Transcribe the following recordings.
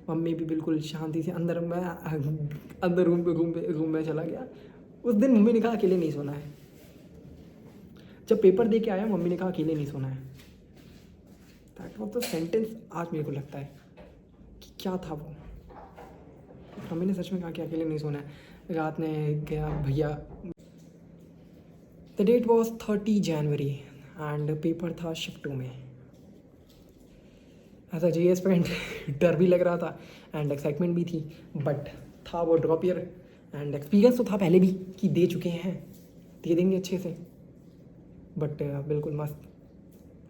Mummy भी बिल्कुल शांति से अंदर रूम में चला गया। उस दिन मम्मी ने कहा अकेले नहीं सोना है। जब पेपर दे के आया मम्मी ने कहा अकेले नहीं सोना है। That was the sentence. आज मेरे को लगता है कि क्या था वो। मम्मी ने सच में कहा कि अकेले नहीं सोना है। रात में गया भैया। The date was 30 January and paper था शिफ्ट 2 में। एज अ जीएस फ्रेंड डर भी लग रहा था एंड एक्साइटमेंट भी थी, बट था वो ड्रॉप ईयर एंड एक्सपीरियंस तो था पहले भी कि दे चुके हैं, दे देंगे अच्छे से। बट बिल्कुल मस्त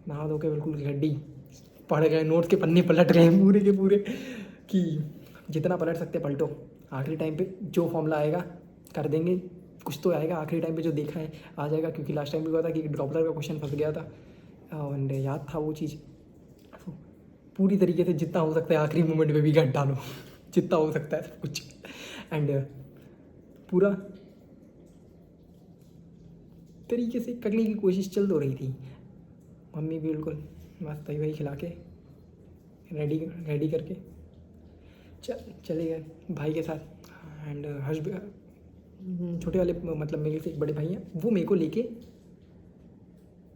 नहा धो के बिल्कुल रेडी, पढ़ गए, नोट्स के पन्ने पलट गए पूरे के पूरे कि जितना पलट सकते पलटो। आखिरी टाइम पे जो फॉर्मूला आएगा कर देंगे, कुछ तो आएगा आखिरी टाइम पे जो देखा है आ जाएगा, क्योंकि लास्ट टाइम भी हुआ था कि ड्रॉपलर का क्वेश्चन फंस गया था एंड याद था वो चीज़। तो पूरी तरीके से जितना हो सकता है आखिरी मोमेंट पे भी गट डालो जितना हो सकता है सब कुछ। एंड पूरा तरीके से करने की कोशिश चल तो रही थी। मम्मी भी बिल्कुल मस्त दही वही खिला के रेडी करके चले गए भाई के साथ। एंड छोटे वाले मतलब मेरे से एक बड़े भाई हैं, वो मेरे को लेके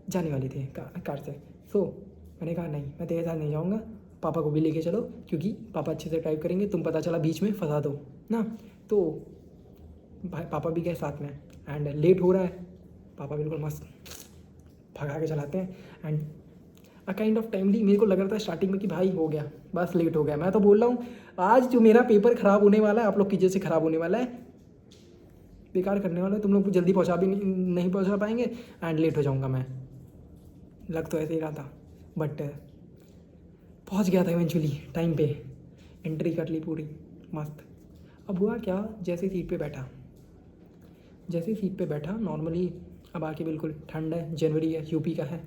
जाने वाले थे कार से। सो मैंने कहा नहीं, मैं तेरे साथ नहीं जाऊँगा, पापा को भी लेके चलो क्योंकि पापा अच्छे से ड्राइव करेंगे, तुम पता चला बीच में फंसा दो ना। तो भाई पापा भी गए साथ में एंड लेट हो रहा है। पापा बिल्कुल मस्त भगा के चलाते हैं and a kind of timely मेरे को लग रहा था स्टार्टिंग में कि भाई हो गया, बस लेट हो गया। मैं तो बोल रहा हूँ आज जो मेरा पेपर ख़राब होने वाला है आप लोग की वजह से ख़राब होने वाला है, बेकार करने वाला है। तुम लोग जल्दी पहुँचा भी नहीं पहुँचा पाएंगे एंड लेट हो जाऊँगा मैं। लग तो ऐसे ही रहा था बट पहुँच गया था इवेंचुअली टाइम पे, एंट्री कर ली पूरी मस्त। अब हुआ क्या, जैसे सीट पे बैठा नॉर्मली, अब आके बिल्कुल ठंड है, जनवरी है, यूपी का है,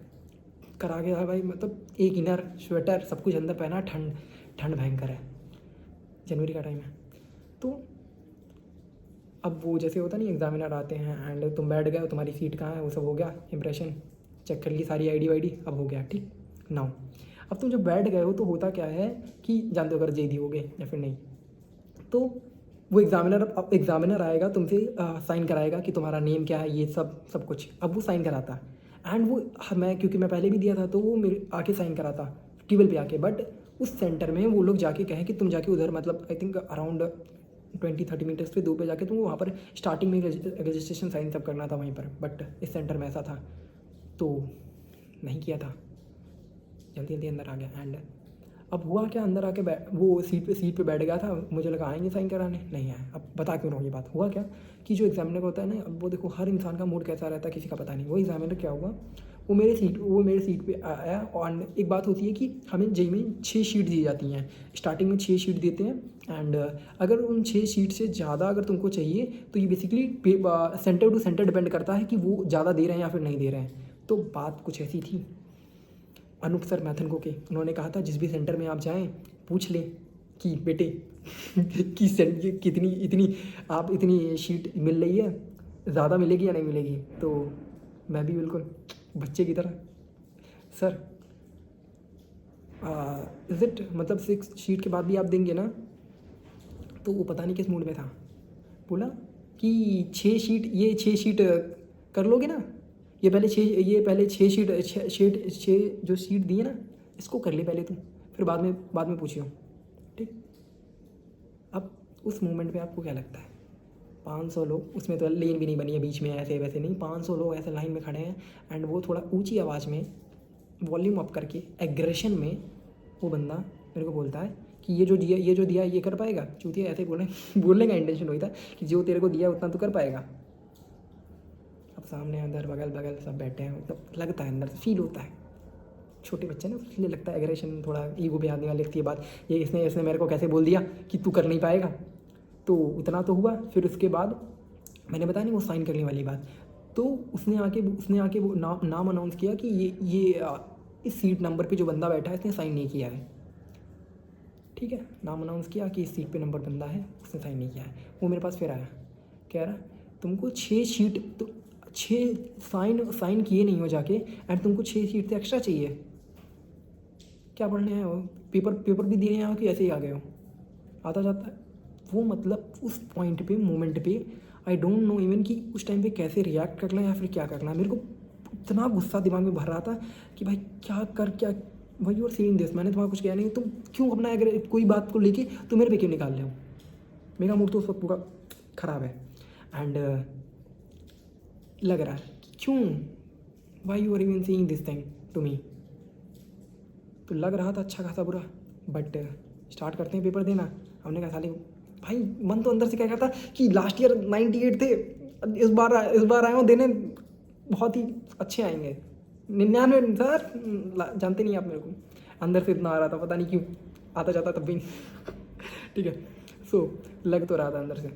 करा के भाई मतलब एक इनर स्वेटर सब कुछ अंदर पहना, ठंड भयंकर है, जनवरी का टाइम है। तो अब वो जैसे होता नहीं एग्जामिनर आते हैं एंड तुम बैठ गए, तुम्हारी सीट कहाँ है, वो सब हो गया, इंप्रेशन चेक कर ली सारी आईडी वाईडी, अब हो गया ठीक नाउ। अब तुम जब बैठ गए हो तो होता क्या है कि जानते हो अगर जेदी हो गए या फिर नहीं, तो वो एग्जामिनर आएगा तुमसे साइन कराएगा कि तुम्हारा नेम क्या है, ये सब कुछ। अब वो साइन कराता एंड वो क्योंकि मैं पहले भी दिया था तो वो मेरे आके साइन कराता टेबल पे आके। बट उस सेंटर में वो लोग जाके कहें कि तुम जाके उधर मतलब आई थिंक अराउंड 20-30 मीटर्स पे दूर पे जाके तुम वहाँ पर स्टार्टिंग में रजिस्ट्रेशन साइन सब करना था वहीं पर। बट इस सेंटर में ऐसा था तो नहीं किया था, जल्दी अंदर आ गया। एंड अब हुआ क्या, अंदर आके वो सीट पे बैठ गया था, मुझे लगा आएंगे साइन कराने, नहीं आए। अब बता क्यों रहा हूँ ये बात। हुआ क्या कि जो एग्जामिनर होता है ना, अब वो देखो हर इंसान का मूड कैसा रहता है किसी का पता नहीं। वो एग्जामिनर क्या हुआ, वो मेरे सीट पे आया। और एक बात होती है कि हमें जेई में 6 शीट दी जाती हैं, स्टार्टिंग में 6 शीट देते हैं एंड अगर उन 6 शीट से ज़्यादा अगर तुमको चाहिए तो ये basically centre to centre depend करता है कि वो ज़्यादा दे रहे हैं या फिर नहीं दे रहे हैं। तो बात कुछ ऐसी थी, अनूप सर मैथन को के उन्होंने कहा था जिस भी सेंटर में आप जाएं पूछ लें कि बेटे कि इतनी शीट मिल रही है, ज़्यादा मिलेगी या नहीं मिलेगी। तो मैं भी बिल्कुल बच्चे की तरह सर इज़ इट मतलब 6 शीट के बाद भी आप देंगे ना। तो वो पता नहीं किस मूड में था, बोला कि 6 शीट कर लोगे ना, ये पहले 6 शीट जो शीट दी है ना इसको कर ले पहले तुम, फिर बाद में पूछियो ठीक। अब उस मोमेंट पे आपको क्या लगता है, 500 लोग, उसमें तो लेन भी नहीं बनी है बीच में ऐसे वैसे नहीं, 500 लोग ऐसे लाइन में खड़े हैं एंड वो थोड़ा ऊंची आवाज़ में वॉल्यूम अप करके एग्रेशन में वो बंदा मेरे को बोलता है कि ये जो दिया ये कर पाएगा। चूतिया ऐसे बोलने का इंटेंशन हुई था कि जो तेरे को दिया उतना तो कर पाएगा। अब सामने अंदर बगल सब बैठे हैं, मतलब लगता है अंदर से फील होता है, छोटे बच्चे ना इसलिए लगता है एग्रेशन, थोड़ा ईगो पे आने वाली लगती है बात, ये इसने मेरे को कैसे बोल दिया कि तू कर नहीं पाएगा। तो इतना तो हुआ, फिर उसके बाद मैंने बताया नहीं वो साइन करने वाली बात, तो उसने आके वो नाम अनाउंस किया कि ये इस सीट नंबर पे जो बंदा बैठा है इसने साइन नहीं किया है। ठीक है, नाम अनाउंस किया कि इस सीट पे नंबर बंदा है उसने साइन नहीं किया है। वो मेरे पास फिर आया, कह रहा तुमको 6 शीट तो 6 साइन किए नहीं हो जाके एंड तुमको 6 शीट से एक्स्ट्रा चाहिए, क्या पढ़ने आए हो, पेपर भी दिए हैं कि ऐसे ही आ गए हो। आता जाता है। वो मतलब उस पॉइंट पे, मोमेंट पे आई डोंट नो इवन कि उस टाइम पे कैसे रिएक्ट करना है या फिर क्या करना है। मेरे को इतना गुस्सा दिमाग में भर रहा था कि भाई क्या भाई यू आर सीइंग दिस, मैंने तुम्हारा कुछ किया नहीं, तुम क्यों अपना अगर कोई बात को लेके तुम मेरे पे क्यों निकाल रहे हो। मेरा मूड तो उस वक्त पूरा ख़राब है। एंड लग रहा है कि क्यों, why you are even seeing this thing to me. तो लग रहा था अच्छा खासा बुरा। बट स्टार्ट करते हैं पेपर देना। हमने कहा साले भाई, मन तो अंदर से क्या कहता कि लास्ट ईयर 98 थे, इस बार आए हो देने बहुत ही अच्छे आएंगे 99 सर, जानते नहीं आप मेरे को। अंदर से इतना आ रहा था, पता नहीं क्यों आता जाता तब भी ठीक है। सो लग तो रहा था अंदर से।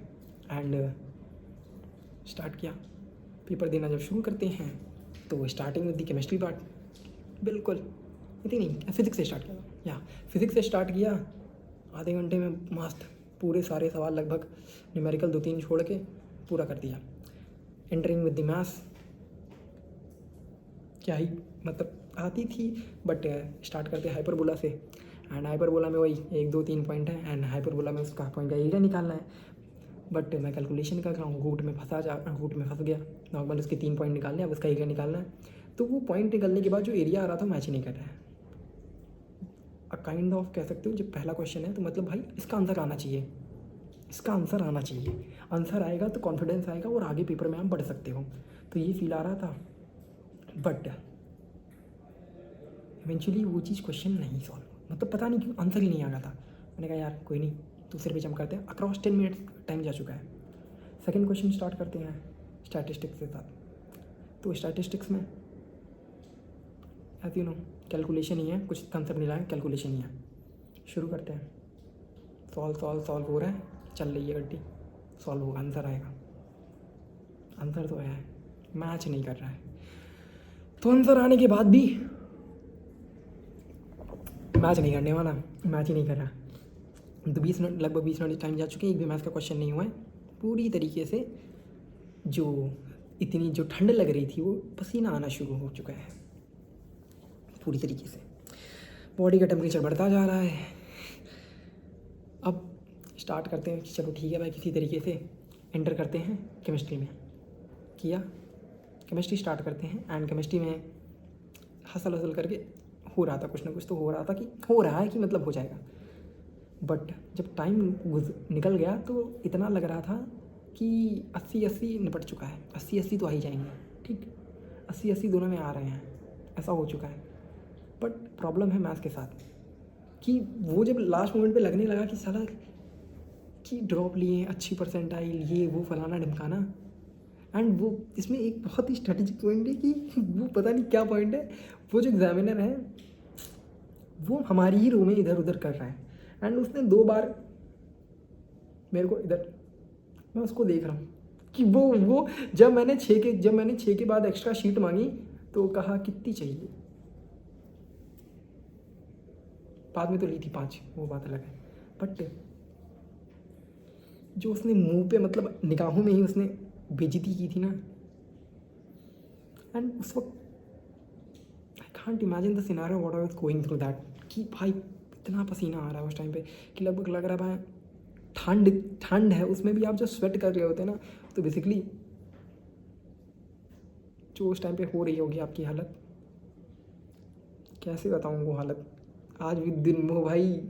एंड स्टार्ट किया पेपर देना। जब शुरू करते हैं तो starting with the chemistry part, बिल्कुल इतनी नहीं, फिज़िक्स से स्टार्ट किया था। या फिज़िक्स से स्टार्ट किया, आधे घंटे में मस्त पूरे सारे सवाल लगभग न्यूमेरिकल 2-3 छोड़ के पूरा कर दिया। एंटरिंग विद द मैथ्स, क्या ही मतलब आती थी, बट स्टार्ट करते हाइपरबोला से। एंड हाइपरबोला में वही 1-2-3 पॉइंट है, एंड हाइपरबोला में उसका पॉइंट का एरिया निकालना है। बट मैं कैलकुलेशन कर रहा हूँ, रूट में फंस गया। नॉर्मल उसके 3 पॉइंट निकालने हैं, अब उसका एरिया निकालना है। तो वो पॉइंट निकलने के बाद जो एरिया आ रहा था मैच ही नहीं कर रहा है। काइंड ऑफ कह सकते हो, जब पहला क्वेश्चन है तो मतलब भाई इसका आंसर आना चाहिए, इसका आंसर आना चाहिए। आंसर आएगा तो कॉन्फिडेंस आएगा और आगे पेपर में आप बढ़ सकते हो। तो ये फील आ रहा था। बट इवेंचुअली वो चीज़ क्वेश्चन नहीं सॉल्व, मतलब पता नहीं क्यों आंसर ही नहीं आ रहा था। मैंने कहा यार कोई नहीं, दूसरे पे जंप करते हैं। अक्रॉस 10 मिनट टाइम जा चुका है। सेकंड क्वेश्चन स्टार्ट करते हैं स्टैटिस्टिक्स के साथ। तो स्टैटिस्टिक्स में एज यू नो कैलकुलेशन ही है, कुछ कंसेप्ट नहीं लाए, कैलकुलेशन ही है। शुरू करते हैं। सॉल्व हो रहा है, चल रही है गड्डी, सॉल्व होगा, आंसर आएगा। आंसर तो है, मैच नहीं कर रहा है। तो आंसर आने के बाद भी मैच नहीं करने वाला, मैच ही नहीं कर रहा। तो 20 मिनट, लगभग 20 मिनट टाइम जा चुके हैं, एक भी मैच का क्वेश्चन नहीं हुआ है। पूरी तरीके से जो इतनी जो ठंड लग रही थी वो पसीना आना शुरू हो चुका है पूरी तरीके से। बॉडी का टेम्परेचर बढ़ता जा रहा है। अब स्टार्ट करते हैं कि चलो ठीक है भाई, किसी तरीके से एंटर करते हैं केमिस्ट्री में। किया, केमिस्ट्री स्टार्ट करते हैं। एंड केमिस्ट्री में हसल करके हो रहा था, कुछ ना कुछ तो हो रहा था, कि हो रहा है कि मतलब हो जाएगा। बट जब टाइम निकल गया तो इतना लग रहा था कि 80-80 निपट चुका है, 80-80 तो आ ही जाएंगे, ठीक 80-80 दोनों में आ रहे हैं, ऐसा हो चुका है। बट प्रॉब्लम है मैथ्स के साथ कि वो जब लास्ट मोमेंट पे लगने लगा कि साला कि ड्रॉप लिए, अच्छी परसेंटाइल, ये वो फलाना ढमकाना। एंड वो इसमें एक बहुत ही स्ट्रेटेजिक पॉइंट है कि वो पता नहीं क्या पॉइंट है, वो जो एग्जामिनर है वो हमारी ही रो में इधर उधर कर रहा है। एंड उसने 2 बार मेरे को इधर, मैं उसको देख रहा हूँ कि वो जब मैंने 6 के बाद एक्स्ट्रा शीट मांगी तो कहा कितनी चाहिए, बाद में तो ली थी 5, वो बात अलग है। बट जो उसने मुंह पे मतलब निगाहों में ही उसने बेइज्जती की थी ना, एंड उस वक्त I can't imagine the scenario what I was going through that, कि भाई इतना पसीना आ रहा है उस टाइम पे कि लगभग लग रहा है भाई ठंड है, उसमें भी आप जो स्वेट कर रहे होते हैं ना, तो बेसिकली जो उस टाइम पे हो रही होगी आपकी हालत, कैसे बताऊँ वो हालत। आज भी दिन वो भाई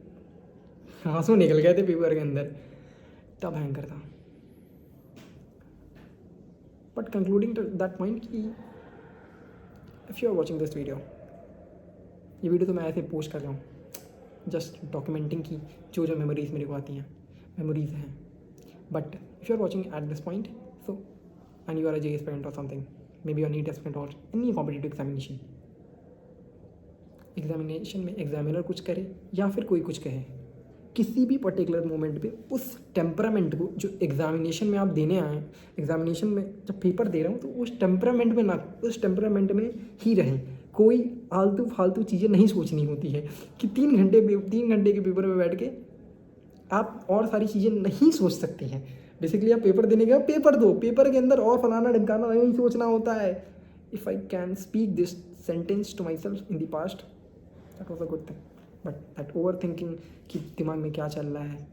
आंसू निकल गए थे पेपर के अंदर, तब भयंकर था। But concluding to that point कि if you are watching this video, ये वीडियो तो मैं ऐसे पोस्ट कर रहा हूँ जस्ट डॉक्यूमेंटिंग की जो जो मेमोरीज मेरे को आती हैं, मेमोरीज हैं। But if you are watching at this point, so and you are a JEE aspirant or something, maybe your NEET aspirant or any competitive examination में एग्जामिनर कुछ करे या फिर कोई कुछ कहे, किसी भी पर्टिकुलर मोमेंट पे उस टेम्परामेंट को जो एग्जामिनेशन में आप देने आए, एग्जामिनेशन में जब पेपर दे रहे हो तो उस टेम्परामेंट में ना, उस टेम्परामेंट में ही रहें। कोई आलतू फालतू चीज़ें नहीं सोचनी होती है कि 3 घंटे के पेपर में बैठ के आप और सारी चीज़ें नहीं सोच सकते हैं। बेसिकली आप पेपर देने गए, पेपर दो, पेपर के अंदर और फलाना ढमकाना नहीं सोचना होता है। If I can speak this sentence to myself in the past, that was a good thing. But that overthinking कि दिमाग में क्या चल रहा है,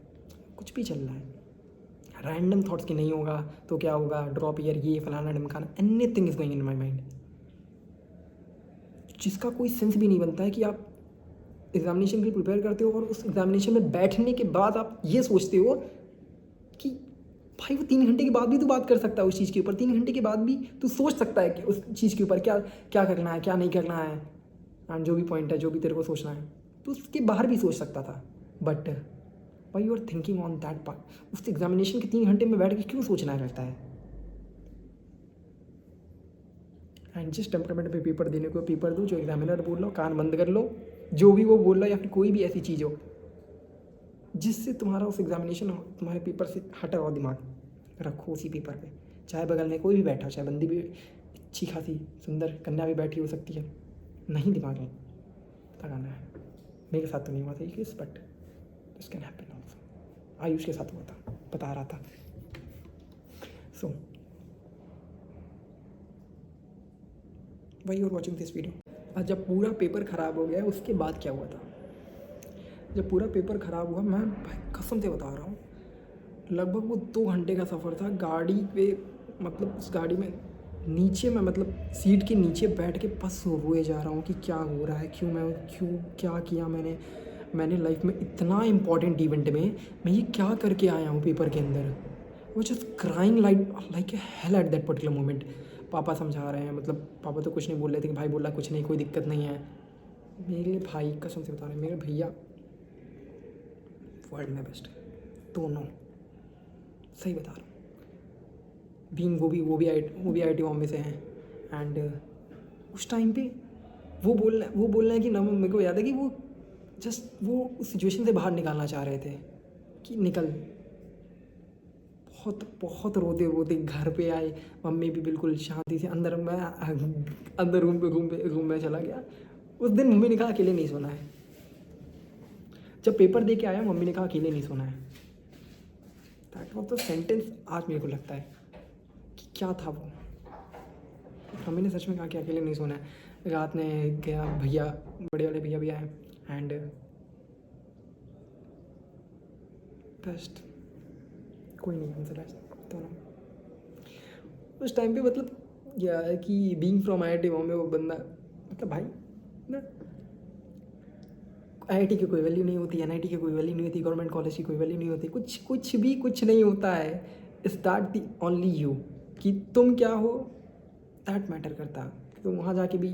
कुछ भी चल रहा है, रैंडम थॉट्स की नहीं होगा तो क्या होगा, ड्रॉप ईयर, ये फलाना ढिमकाना, anything is going in my mind, जिसका कोई सेंस भी नहीं बनता है कि आप एग्जामिनेशन के लिए प्रिपेयर करते हो और उस एग्जामिनेशन में बैठने के बाद आप ये सोचते हो कि भाई वो 3 घंटे के बाद भी तू बात कर सकता है उस चीज़ के ऊपर, 3 घंटे के बाद भी तू सोच सकता है कि उस चीज़ के ऊपर क्या क्या करना है, क्या नहीं करना है, एंड जो भी पॉइंट है, जो भी तेरे को सोचना है, तो उसके बाहर भी सोच सकता था। But why you are thinking on that part, उस एग्जामिनेशन के 3 घंटे में बैठ के क्यों सोचना रहता है। एंड जिस टेम्परामेंट पे पेपर देने को पेपर दो, जो एग्जामिनर बोल लो कान बंद कर लो, जो भी वो बोल रहा है, या फिर कोई भी ऐसी चीज़ हो जिससे तुम्हारा उस एग्जामिनेशन तुम्हारे पेपर से हटा हुआ दिमाग रखो उसी पेपर पे, चाहे बगल में कोई भी बैठा हो, चाहे बंदी भी अच्छी खासी सुंदर कन्या भी बैठी हो सकती है, नहीं दिमाग में लगाना है। मेरे साथ तो नहीं हुआ था ये case, but this can happen also. Ayush के साथ हुआ था, बता रहा था। So why you are watching this video. आज जब पूरा पेपर ख़राब हो गया उसके बाद क्या हुआ था, जब पूरा पेपर ख़राब हुआ, मैं भाई कसम से बता रहा हूँ, लगभग वो 2 घंटे का सफ़र था गाड़ी पे, मतलब उस गाड़ी में नीचे मैं, मतलब सीट के नीचे बैठ के बस रोए जा रहा हूँ कि क्या हो रहा है, क्यों क्या किया मैंने लाइफ में इतना इम्पॉर्टेंट इवेंट में मैं ये क्या करके आया हूँ पेपर के अंदर। वो just crying like a hello at that particular moment. पापा समझा रहे हैं, मतलब पापा तो कुछ नहीं बोल रहे थे कि भाई बोला कुछ नहीं, कोई दिक्कत नहीं है। मेरे भाई कसम से बता रहे हैं, मेरे भैया वर्ल्ड में बेस्ट, दोनों, सही बता रहा हूँ। बीइंग वो भी आई टी बॉम्बे से हैं, एंड उस टाइम पे वो बोल रहे हैं कि ना, मेरे को याद है कि वो जस्ट वो उस सिचुएशन से बाहर निकालना चाह रहे थे कि निकल। बहुत रोते रोते घर पे आए, मम्मी भी बिल्कुल शांति से, अंदर रूम में चला गया। उस दिन मम्मी ने कहा अकेले नहीं सोना है, जब पेपर दे के आया मम्मी ने कहा अकेले नहीं सोना है। That was the sentence. आज मेरे को लगता है कि क्या था वो, मम्मी ने सच में कहा कि अकेले नहीं सोना है। रात में गया, भैया, बड़े वाले भैया भी आए, एंड बेस्ट, कोई नहीं आंसर है दोनों। उस टाइम पे मतलब क्या है कि बीइंग फ्रॉम IIT बॉम्बे, वो बंदा, मतलब भाई ना, IIT की कोई वैल्यू नहीं होती, NIT की कोई वैल्यू नहीं होती, गवर्नमेंट कॉलेज की कोई वैल्यू नहीं होती, कुछ नहीं होता है। Is that the only you, कि तुम क्या हो दैट मैटर करता है। तुम वहाँ जाके भी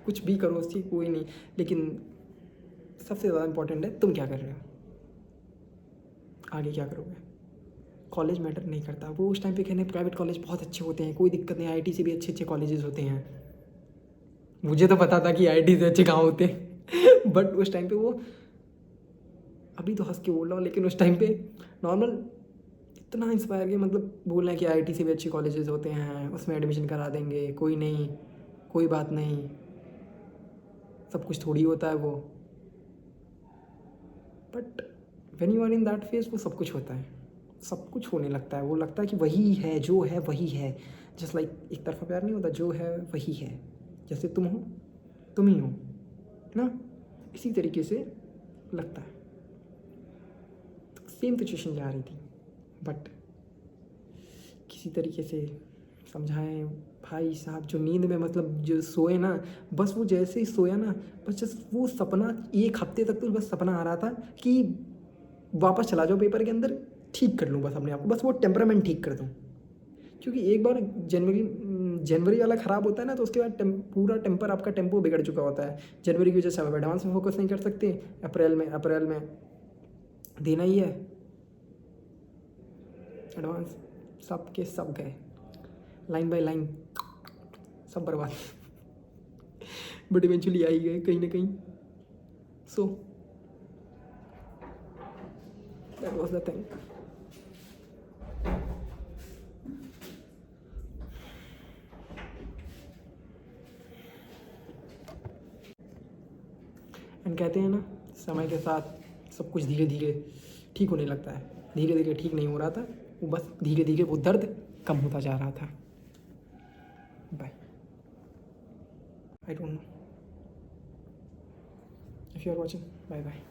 कुछ भी करो उसकी कोई नहीं, लेकिन सबसे ज़्यादा इंपॉर्टेंट है तुम क्या कर रहे हो, आगे क्या करोगे। कॉलेज मैटर नहीं करता। वो उस टाइम पे कहने प्राइवेट कॉलेज बहुत अच्छे होते हैं, कोई दिक्कत नहीं, IIT से भी अच्छे कॉलेजेस होते हैं। मुझे तो पता था कि IIT से अच्छे कहाँ होते हैं बट उस टाइम पे वो, अभी तो हंस के बोल रहा हूँ, लेकिन उस टाइम पे नॉर्मल इतना इंस्पायर किया, मतलब बोल रहे हैं कि IIT से भी अच्छे कॉलेजेस होते हैं, उसमें एडमिशन करा देंगे, कोई नहीं, कोई बात नहीं, सब कुछ थोड़ी होता है वो। But when you are in that phase, वो सब कुछ होता है, सब कुछ होने लगता है। वो लगता है कि वही है, जो है वही है। जस्ट लाइक एक तरफा प्यार नहीं होता, जो है वही है, जैसे तुम हो तुम ही हो ना, इसी तरीके से लगता है। तो सेम सिचुएशन जा रही थी, बट किसी तरीके से समझाएं भाई साहब, जो नींद में, मतलब जो सोए ना, बस वो जैसे ही सोया ना, बस जस्ट वो सपना 1 हफ्ते तक तो बस सपना आ रहा था कि वापस चला जाओ पेपर के अंदर, ठीक कर लूँ बस अपने आप को, बस वो टेम्परामेंट ठीक कर दूँ। क्योंकि एक बार जनवरी वाला ख़राब होता है ना, तो उसके बाद पूरा टेम्पर, आपका टेम्पो बिगड़ चुका होता है। जनवरी की वजह से आप एडवांस में फोकस नहीं कर सकते, अप्रैल में देना ही है एडवांस, सब के सब गए, लाइन बाय लाइन सब बर्बाद बट इवेंचुअली आ ही गए कहीं ना कहीं। So that was the thing. And कहते हैं ना, समय के साथ सब कुछ धीरे धीरे ठीक होने लगता है। धीरे धीरे ठीक नहीं हो रहा था वो, बस धीरे धीरे वो दर्द कम होता जा रहा था। Bye, I don't know if you are watching, bye bye.